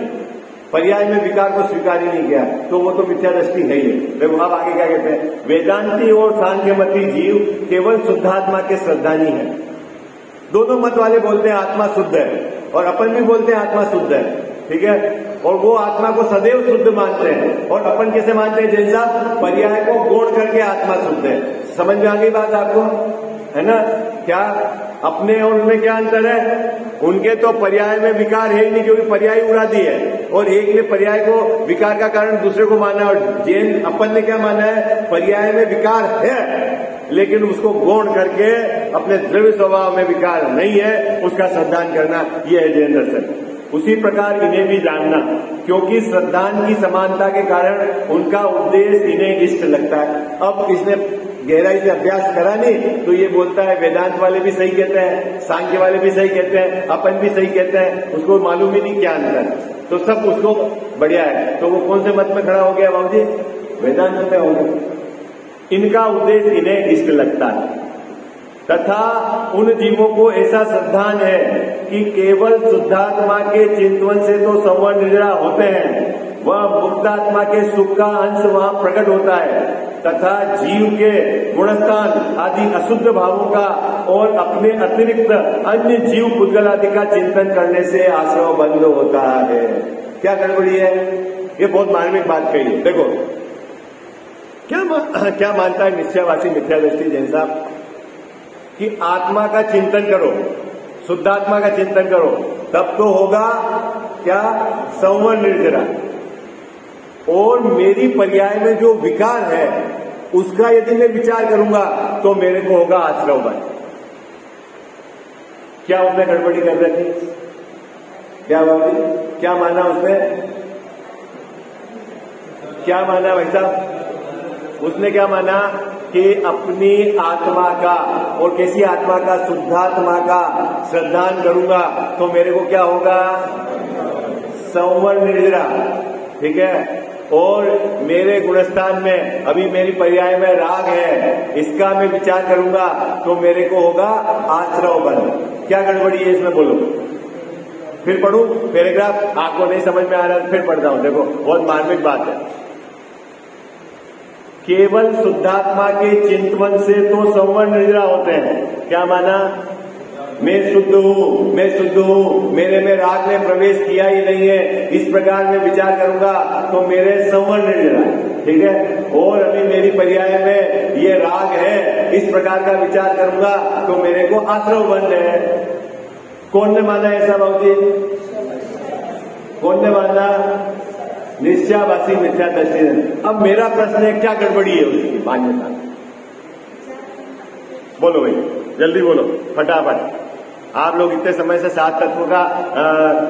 पर्याय में विकार को स्वीकार ही नहीं किया, तो वो तो मिथ्या दृष्टि है ही। देखो अब आगे क्या कहते हैं, वेदांती और सांख्यमती जीव केवल शुद्धात्मा के श्रद्धानी है। दोनों मत वाले बोलते हैं आत्मा शुद्ध है, और अपन भी बोलते हैं आत्मा शुद्ध है, ठीक है। और वो आत्मा को सदैव शुद्ध मानते हैं, और अपन कैसे मानते हैं जैसा पर्याय को गोड़ करके आत्मा शुद्ध है। समझ में आ गई बात आपको, है ना? क्या अपने और उनमें क्या अंतर है? उनके तो पर्याय में विकार है ही नहीं, क्योंकि पर्याय उड़ा दी है, और एक ने पर्याय को विकार का कारण दूसरे को माना, और जैन अपन ने क्या माना है? पर्याय में विकार है लेकिन उसको गौण करके अपने द्रव्य स्वभाव में विकार नहीं है उसका श्रद्धान करना, यह है जैन दर्शन। उसी प्रकार इन्हें भी जानना, क्योंकि श्रद्धान की समानता के कारण उनका उपदेश इन्हें इष्ट लगता है। अब इसने गहराई से अभ्यास करा नहीं तो ये बोलता है वेदांत वाले भी सही कहते हैं, सांख्य वाले भी सही कहते हैं, अपन भी सही कहते हैं, उसको मालूम ही नहीं क्या अंतर, तो सब उसको बढ़िया है। तो वो कौन से मत में खड़ा हो गया बाबूजी? वेदांत में हो गया। इनका उपदेश इन्हें इष्ट लगता है, तथा उन जीवों को ऐसा श्रद्धान है कि केवल शुद्धात्मा के चिंतन से तो संवर्ण निर्जरा होते हैं, वह मुक्तात्मा के सुख का अंश वहां प्रकट होता है, तथा जीव के गुणस्थान आदि अशुद्ध भावों का और अपने अतिरिक्त अन्य जीव पुद्गल आदि का चिंतन करने से आश्रव बंद होता है। क्या गड़बड़ी है? ये बहुत मार्मिक बात कही है। देखो क्या मानता है निश्चयवासी मिथ्या दृष्टि जैन साहब कि आत्मा का चिंतन करो, शुद्धात्मा का चिंतन करो, तब तो होगा क्या? संवर निर्जरा। और मेरी पर्याय में जो विकार है उसका यदि मैं विचार करूंगा तो मेरे को होगा आश्रवबन। क्या उसने गड़बड़ी कर रखी? क्या बाबू, क्या माना उसने? क्या माना भाई साहब? उसने क्या माना कि अपनी आत्मा का, और कैसी आत्मा का? शुद्धात्मा का श्रद्धान करूंगा तो मेरे को क्या होगा? संवर निर्जरा। ठीक है। और मेरे गुणस्थान में अभी मेरी पर्याय में राग है, इसका मैं विचार करूंगा तो मेरे को होगा आश्रवबन। क्या गड़बड़ी है इसमें बोलो? फिर पढ़ूं पैराग्राफ? आपको नहीं समझ में आ रहा फिर पढ़ता हूं। देखो बहुत मार्मिक बात है। केवल शुद्धात्मा के चिंतन से तो संवर निर्जरा होते हैं। क्या माना? मैं शुद्ध हूं, मैं शुद्ध हूं, मेरे में राग ने प्रवेश किया ही नहीं है, इस प्रकार मैं विचार करूंगा तो मेरे संवर निर्जरा। ठीक है। और अभी मेरी पर्याय में ये राग है, इस प्रकार का विचार करूंगा तो मेरे को आश्रवबन है। कौन ने माना ऐसा बाबू जी? कौन ने माना? निश्चयाभासी मिथ्या दृष्टि। अब मेरा प्रश्न है, क्या गड़बड़ी है उसकी मान्यता? बोलो भाई, जल्दी बोलो फटाफट। आप लोग इतने समय से 7 तत्वों का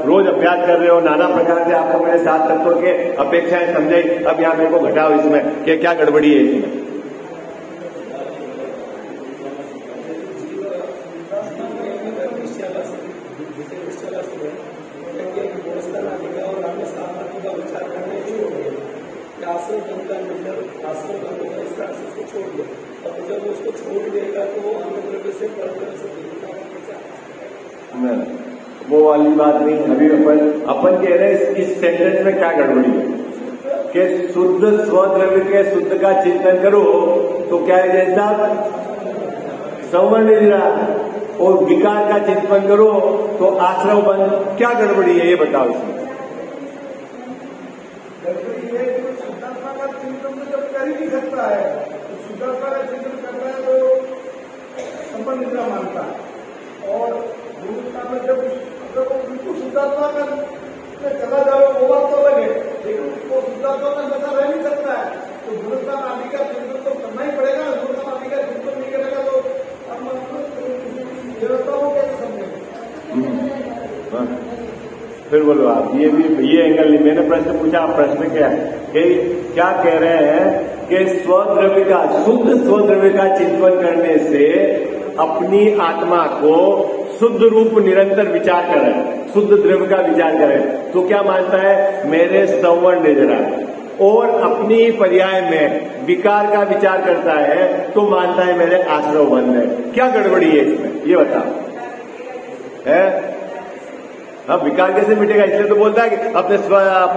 रोज अभ्यास कर रहे हो, नाना प्रकार से आपको मैंने 7 तत्वों के अपेक्षाएं समझाई। अब यहां मेरे को घटाओ इसमें कि क्या गड़बड़ी है इसमें। वो वाली बात नहीं। अभी अपन कह रहे हैं इस सेंटेंस में क्या गड़बड़ी है कि शुद्ध स्वद्रव्य के शुद्ध का चिंतन करो तो क्या है जैसा? संवर निर्जरा। और विकार का चिंतन करो तो आश्रवबन। क्या गड़बड़ी है ये बताओ इसमें। गड़बड़ी है कि शुद्धात्मा का चिंतन तो जब कर ही नहीं सकता है, तो शुद्धात्मा का चिंतन करना है तो संवर निर्जरा मानता है। और गुरुता में जब बिल्कुल शुद्धात्मा का चला जाओ वो बात तो अलग है, लेकिन वो शुद्धात्मा का नशा रह नहीं सकता है, तो गुरुता आदि का चिंतन तो करना ही पड़ेगा। गुरुता आदि का चिंतन नहीं करेगा तो हम व्यवस्था को कैसे समझेंगे? फिर बोलो आप। ये एंगल नहीं, मैंने प्रश्न पूछा, आप प्रश्न क्या है कि क्या कह रहे हैं कि स्वद्रव्य का, शुद्ध स्वद्रव्य का चिंतन करने से अपनी आत्मा को शुद्ध रूप निरंतर विचार करें, शुद्ध द्रव्य का विचार करें तो क्या मानता है? मेरे संवर निर्जरा। और अपनी पर्याय में विकार का विचार करता है तो मानता है मेरे आश्रवबन है। क्या गड़बड़ी है इसमें ये बताओ है? अब विकार कैसे मिटेगा? इसलिए तो बोलता है कि अपने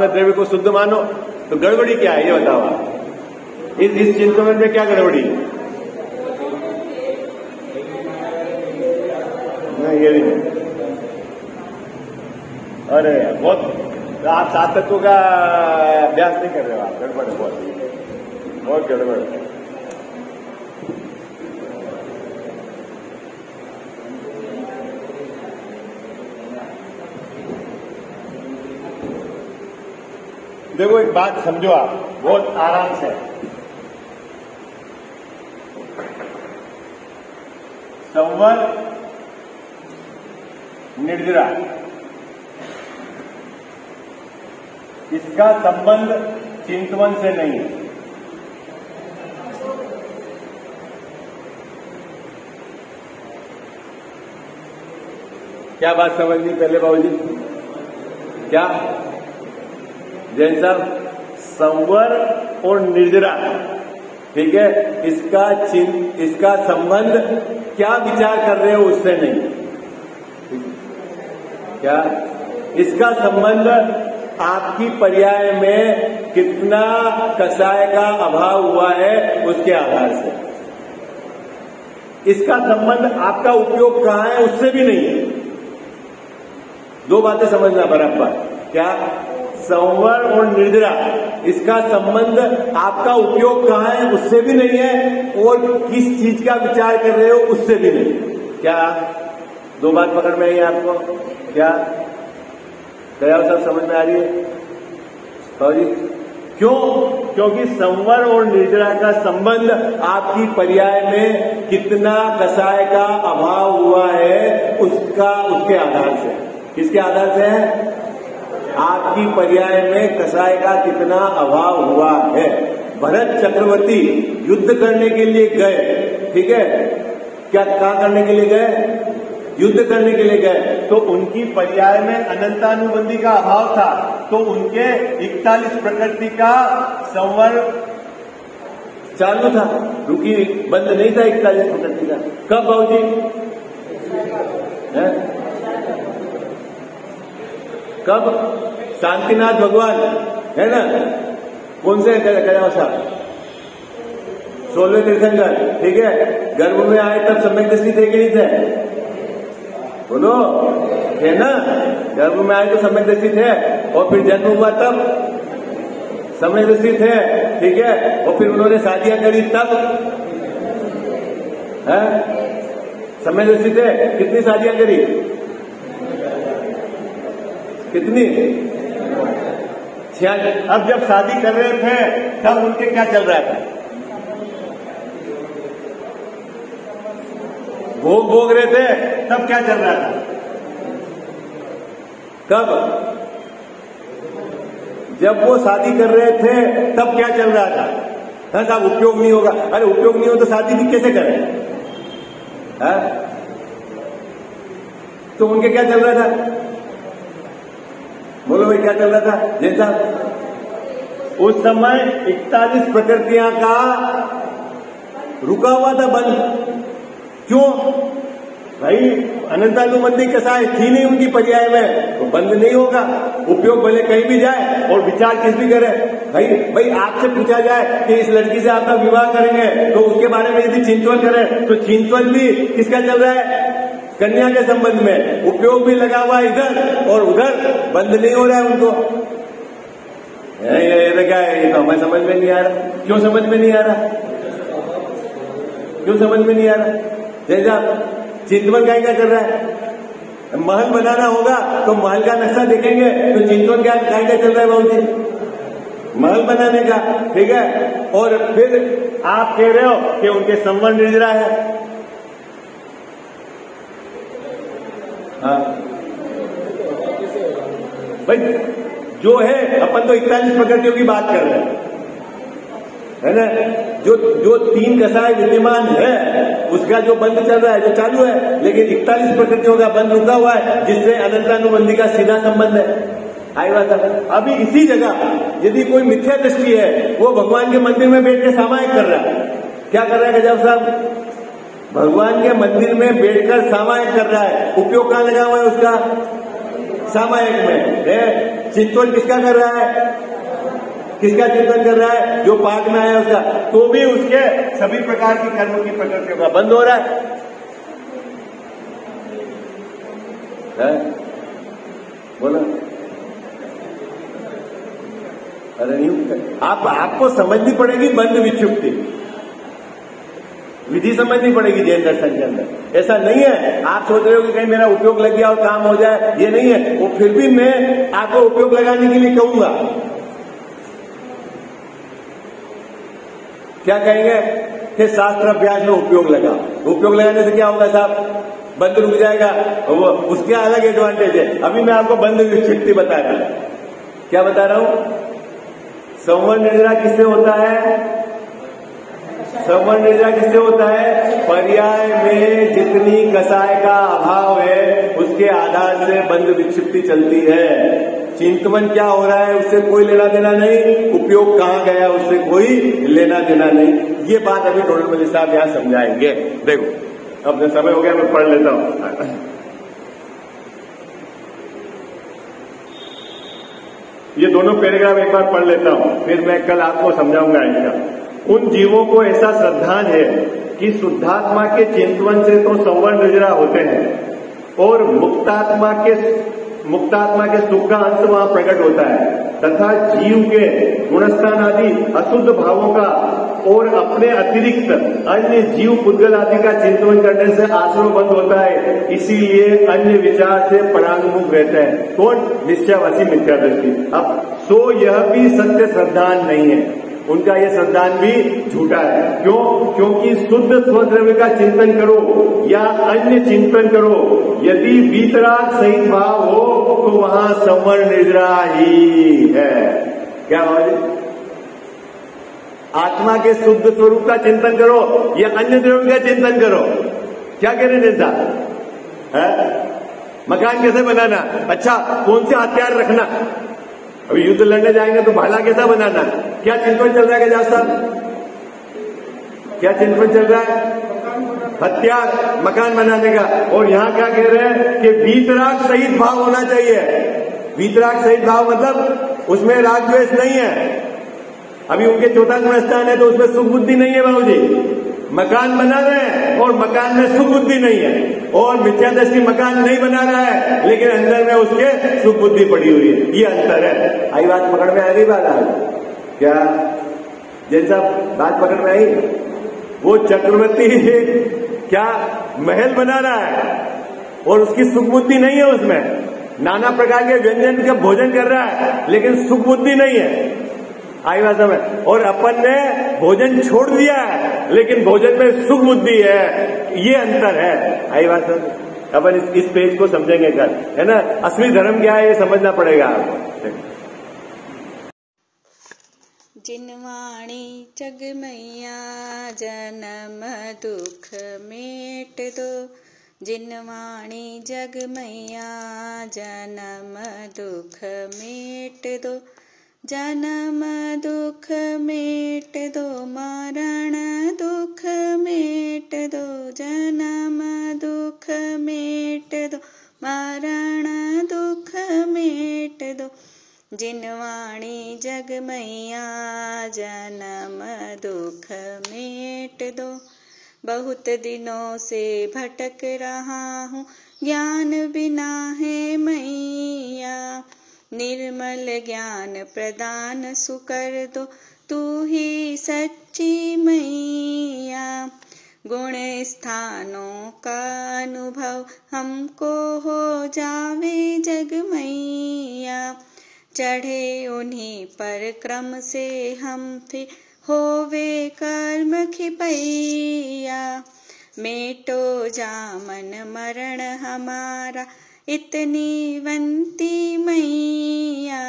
द्रव्य को शुद्ध मानो। तो गड़बड़ी क्या है ये बताओ आप। इस चिंतन में क्या गड़बड़ी है? ये नहीं। अरे बहुत आप 7 तत्वों का अभ्यास नहीं कर रहे हो आप। गड़बड़ है, बहुत गड़बड़ है। देखो एक बात समझो आप बहुत आराम से। संवर निर्जरा, इसका संबंध चिंतवन से नहीं है। क्या बात समझनी पहले बाबूजी? क्या जैन साहब? संवर और निर्जरा, ठीक है, इसका संबंध क्या विचार कर रहे हो उससे नहीं। क्या इसका संबंध आपकी पर्याय में कितना कषाय का अभाव हुआ है उसके आधार से। इसका संबंध आपका उपयोग कहां है उससे भी नहीं है। दो बातें समझना बराबर। क्या संवर और निर्जरा, इसका संबंध आपका उपयोग कहां है उससे भी नहीं है, और किस चीज का विचार कर रहे हो उससे भी नहीं। क्या दो बात पकड़ में आई आपको? क्या दयाल साहब समझ में आ रही है? तो जी क्यों? क्योंकि संवर और निर्जरा का संबंध आपकी पर्याय में कितना कसाय का अभाव हुआ है उसके आधार से। किसके आधार से है? आपकी पर्याय में कसाय का कितना अभाव हुआ है। भरत चक्रवर्ती युद्ध करने के लिए गए, ठीक है, क्या करने के लिए गए? युद्ध करने के लिए गए, तो उनकी पर्याय में अनंतानुबंधी का अभाव था, तो उनके 41 प्रकृति का संवर चालू था, रुकी बंद नहीं था 41 प्रकृति का। कब बाबूजी? कब? शांतिनाथ भगवान है ना, कौन से गया साहब? 16वें तीर्थंकर, ठीक है, गर्भ में आए तब सम्यक दृष्टि थे कि नहीं थे? बोलो, थे ना? गर्भ में आए तो सम्यक दृष्टि थे, और फिर जन्म हुआ तब सम्यक दृष्टि थे, ठीक है, और फिर उन्होंने शादियां करी तब है सम्यक दृष्टि थे। कितनी शादियां करी? कितनी? 66। अब जब शादी कर रहे थे तब उनके क्या चल रहा था? भोग भोग रहे थे, तब क्या चल रहा था? कब? जब वो शादी कर रहे थे तब क्या चल रहा था? हाँ साहब, उपयोग नहीं होगा। अरे उपयोग नहीं हो तो शादी भी कैसे करें? हाँ? तो उनके क्या चल रहा था? बोलो भाई, क्या चल रहा था जैन साहब? उस समय 41 प्रकृतियां का रुका हुआ था बंद। क्यों भाई? अनंतानुबंधी कसाय थी नहीं उनकी पर्याय में, तो बंद नहीं होगा। उपयोग भले कहीं भी जाए और विचार किस भी करे। भाई आपसे पूछा जाए कि इस लड़की से आपका विवाह करेंगे, तो उसके बारे में यदि चिंतन करें, तो चिंतन भी किसका चल रहा है? कन्या के संबंध में। उपयोग भी लगा हुआ इधर और उधर, बंद नहीं हो रहा है उनको। ये क्या है? ये तो हमें समझ में नहीं आ रहा। क्यों समझ में नहीं आ रहा? क्यों समझ में नहीं आ रहा? जैसा चिंतवन क्या कर रहा है? महल बनाना होगा तो महल का नक्शा देखेंगे, तो चिंतवन क्या चल रहा है बाबूजी? महल बनाने का, ठीक है। और फिर आप कह रहे हो कि उनके संवर निर्जरा है। हाँ भाई, जो है अपन तो 41 प्रकृतियों की बात कर रहे हैं, है ना। जो 3 कसाय विद्यमान है उसका जो बंद चल रहा है, जो चालू है, लेकिन 41 प्रकृतियों का बंद रुका हुआ है, जिससे अनंतानुबंधी का सीधा संबंध है। आई बात है। अभी इसी जगह यदि कोई मिथ्या दृष्टि है, वो भगवान के मंदिर में बैठ के सामायिक कर रहा है। क्या कर रहा है गजब साहब? भगवान के मंदिर में बैठकर सामायिक कर रहा है। उपयोग कहां लगा हुआ है उसका? सामायिक में। चिंतन किसका कर रहा है? किसका चिंतन कर रहा है? जो पाठ में आया उसका। तो भी उसके सभी प्रकार की कर्म की प्रकृतियों का बंद हो रहा है? बोलो। अरे नहीं, आपको समझनी पड़ेगी बंद विक्षुप्ति, विधि समझनी पड़ेगी जैन दर्शन के अंदर। ऐसा नहीं है आप सोच रहे हो कि कहीं मेरा उपयोग लग गया और काम हो जाए, ये नहीं है। वो फिर भी मैं आपको उपयोग लगाने के लिए कहूंगा। क्या कहेंगे कि शास्त्र अभ्यास में उपयोग लगा। उपयोग लगाने से क्या होगा साहब? बंद रुक जाएगा। वो उसके अलग एडवांटेज है। अभी मैं आपको बंद विक्षिप्ति बता रहा हूं। क्या बता रहा हूं? संवर निर्जरा किससे होता है? संवर निर्जरा किससे होता है? पर्याय में जितनी कसाय का अभाव है उसके आधार से बंद विक्षिप्ति चलती है। चिंतवन क्या हो रहा है उससे कोई लेना देना नहीं, उपयोग कहां गया उससे कोई लेना देना नहीं। ये बात अभी टोडरमल साहब यहां समझाएंगे। देखो अब समय हो गया, मैं पढ़ लेता हूं। ये दोनों पैराग्राफ एक बार पढ़ लेता हूं, फिर मैं कल आपको समझाऊंगा इसका। उन जीवों को ऐसा श्रद्धान है कि शुद्धात्मा के चिंतवन से तो संवर निर्जरा होते हैं और मुक्तात्मा के सुख का अंश वहां प्रकट होता है, तथा जीव के गुणस्थान आदि अशुद्ध भावों का और अपने अतिरिक्त अन्य जीव पुद्गल आदि का चिंतन करने से आश्रम बंद होता है, इसीलिए अन्य विचार से परांगमुख रहते हैं। कौन? निश्चयवासी मिथ्या दृष्टि। अब सो यह भी सत्य श्रद्धान नहीं है, उनका यह श्रद्धान भी झूठा है। क्यों? क्योंकि शुद्ध स्वद्रव्य का चिंतन करो या अन्य चिंतन करो, यदि वीतराग सहित भाव हो तो वहां संवरण निद्रा ही है। क्या भाव? आत्मा के शुद्ध स्वरूप का चिंतन करो या अन्य द्रव्य का चिंतन करो। क्या कह रहे नेता है? मकान कैसे बनाना? अच्छा, कौन से हथियार रखना? अभी युद्ध लड़ने जाएंगे तो भाला कैसा बनाना? क्या चिंतन चल रहा है गजाज साहब? क्या चिंतन चल रहा है? हथियार, मकान बनाने का। और यहाँ क्या कह रहे हैं कि वीतराग सहित भाव होना चाहिए। वीतराग सहित भाव मतलब उसमें राग द्वेष नहीं है। अभी उनके चौथा गुणस्थान है तो उसमें सुख बुद्धि नहीं है बाबूजी। मकान बना रहे हैं और मकान में सुख बुद्धि नहीं है, और मिथ्यादृष्टि मकान नहीं बना रहा है लेकिन अंदर में उसके सुख बुद्धि पड़ी हुई है। ये अंतर है। आई बात पकड़ में आ गई? बात आ गई क्या? जैसा बात पकड़ में आई, वो चक्रवर्ती क्या महल बना रहा है और उसकी सुख बुद्धि नहीं है, उसमें नाना प्रकार के व्यंजन का भोजन कर रहा है लेकिन सुख बुद्धि नहीं है। आई बात समझ? और अपन ने भोजन छोड़ दिया है लेकिन भोजन में सुख बुद्धि है, ये अंतर है। आई बात समझ? अपन इस पेज को समझेंगे कल, है ना? असली धर्म क्या है ये समझना पड़ेगा आपको। जिनवाणी जग मैया जन्म दुख मेट दो, जिनवाणी जग मैया जन्म दुख मेट दो, जन्म दुख मेट दो, मरण दुख मेट दो, जन्म दुख मेट दो, मरण दुख मेट दो, जिनवाणी जग मैया जन्म दुख मेट दो। बहुत दिनों से भटक रहा हूँ, ज्ञान बिना है मैया, निर्मल ज्ञान प्रदान सुकर दो, तू ही सच्ची मैया। गुण स्थानों का अनुभव हमको हो जावे जग मैया, चढ़े उन्हीं पर क्रम से हम थे होवे कर्म खिपैया। मेटो जामन मरण हमारा इतनी वंती मैया,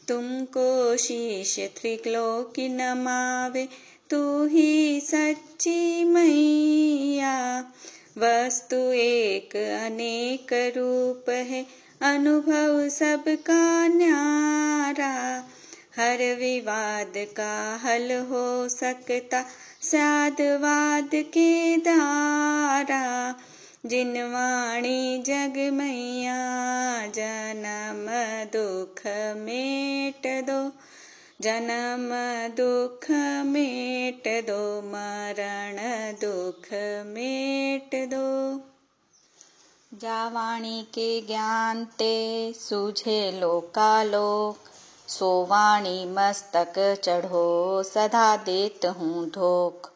तुमको शीश त्रिलोकी नमावे, तू ही सच्ची मैया। वस्तु एक अनेक रूप है, अनुभव सबका न्यारा, हर विवाद का हल हो सकता साधवाद के द्वारा। जिनवाणी जग मैया जन्म दुख मेट दो, जन्म दुख मेट दो, मरण दुख मेट दो। जावाणी के ज्ञान ते सूझे लोकालोक, सोवाणी मस्तक चढ़ो सदा देत हूँ धोख।